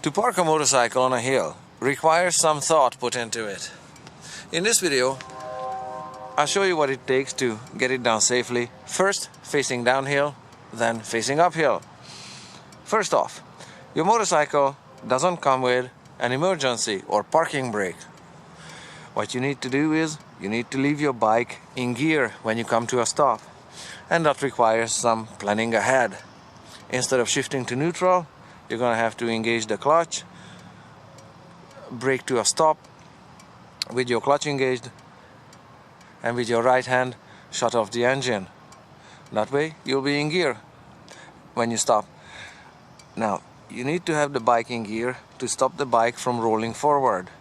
To park a motorcycle on a hill requires some thought put into it. In this video, I'll show you what it takes to get it done safely. First, facing downhill, then facing uphill. First off, your motorcycle doesn't come with an emergency or parking brake. What you need to do is, you need to leave your bike in gear when you come to a stop. And that requires some planning ahead. Instead of shifting to neutral, you're going to have to engage the clutch, brake to a stop with your clutch engaged, and with your right hand shut off the engine. That way you'll be in gear when you stop. Now, you need to have the bike in gear to stop the bike from rolling forward.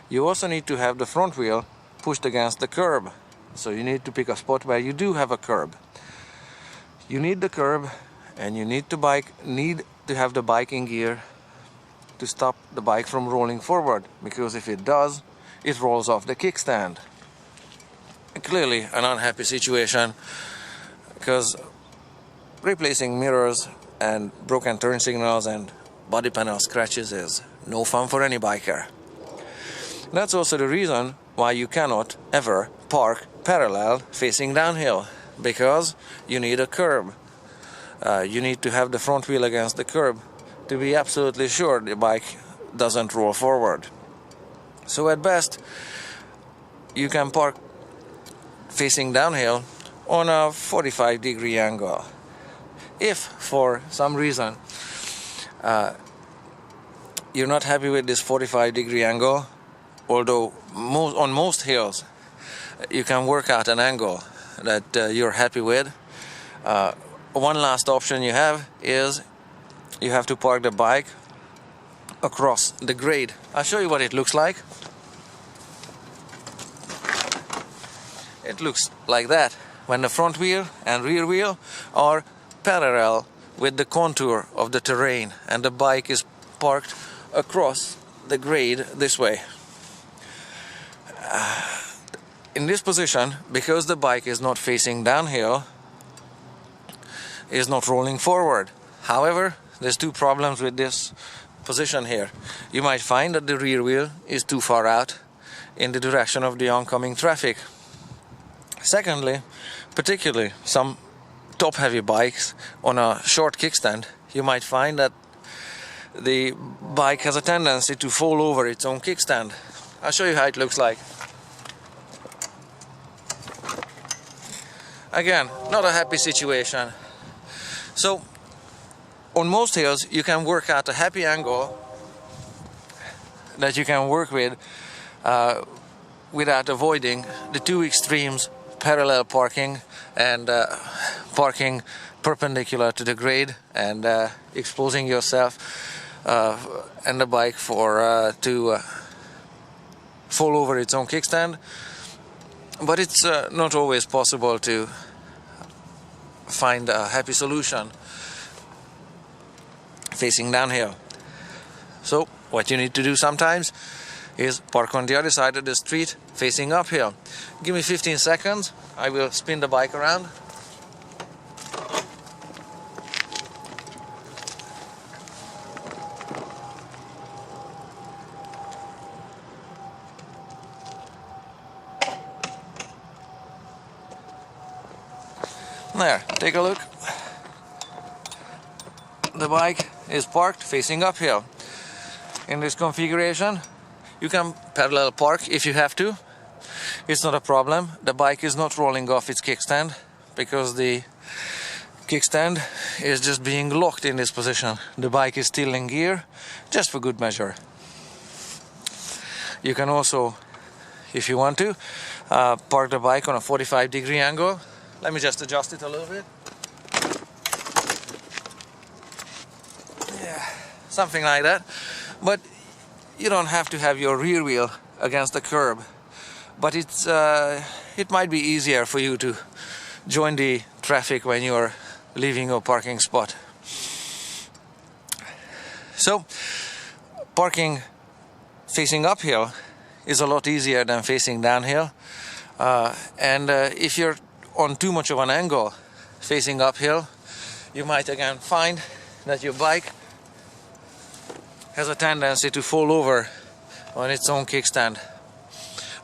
You also need to have the front wheel pushed against the curb. So you need to pick a spot where you do have a curb. You need the curb, and you need to have the bike in gear to stop the bike from rolling forward, because if it does, it rolls off the kickstand. Clearly an unhappy situation, because replacing mirrors and broken turn signals and body panel scratches is no fun for any biker. That's also the reason why you cannot ever park parallel facing downhill, because you need a curb. You need to have the front wheel against the curb to be absolutely sure the bike doesn't roll forward. So at best, you can park facing downhill on a 45-degree angle. If for some reason you're not happy with this 45-degree angle, although on most hills you can work out an angle that you're happy with, one last option you have is you have to park the bike across the grade. I'll show you what it looks like. It looks like that when the front wheel and rear wheel are parallel with the contour of the terrain and the bike is parked across the grade this way. In this position, because the bike is not facing downhill, is not rolling forward. However, there's two problems with this position here. You might find that the rear wheel is too far out in the direction of the oncoming traffic. Secondly, particularly some top-heavy bikes on a short kickstand, you might find that the bike has a tendency to fall over its own kickstand. I'll show you how it looks like. Again, not a happy situation. So, on most hills, you can work out a happy angle that you can work with without avoiding the two extremes, parallel parking and parking perpendicular to the grade and exposing yourself and the bike to fall over its own kickstand. But it's not always possible to find a happy solution facing downhill. So what you need to do sometimes is park on the other side of the street facing uphill. Give me 15 seconds, I will spin the bike around. There, take a look. The bike is parked facing uphill. In this configuration, you can parallel park if you have to. It's not a problem. The bike is not rolling off its kickstand because the kickstand is just being locked in this position. The bike is still in gear, just for good measure. You can also, if you want to, park the bike on a 45-degree angle. Let me just adjust it a little bit. Yeah, something like that. But you don't have to have your rear wheel against the curb. But it might be easier for you to join the traffic when you're leaving your parking spot. So, parking facing uphill is a lot easier than facing downhill. And if you're on too much of an angle facing uphill, you might again find that your bike has a tendency to fall over on its own kickstand.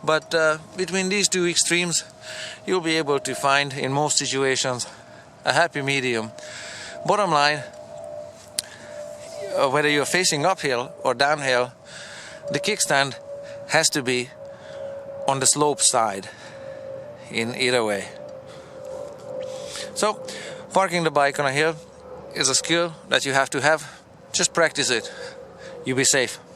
But between these two extremes, you'll be able to find, in most situations, a happy medium. Bottom line, whether you're facing uphill or downhill, the kickstand has to be on the slope side in either way. So, parking the bike on a hill is a skill that you have to have. Just practice it. You be safe.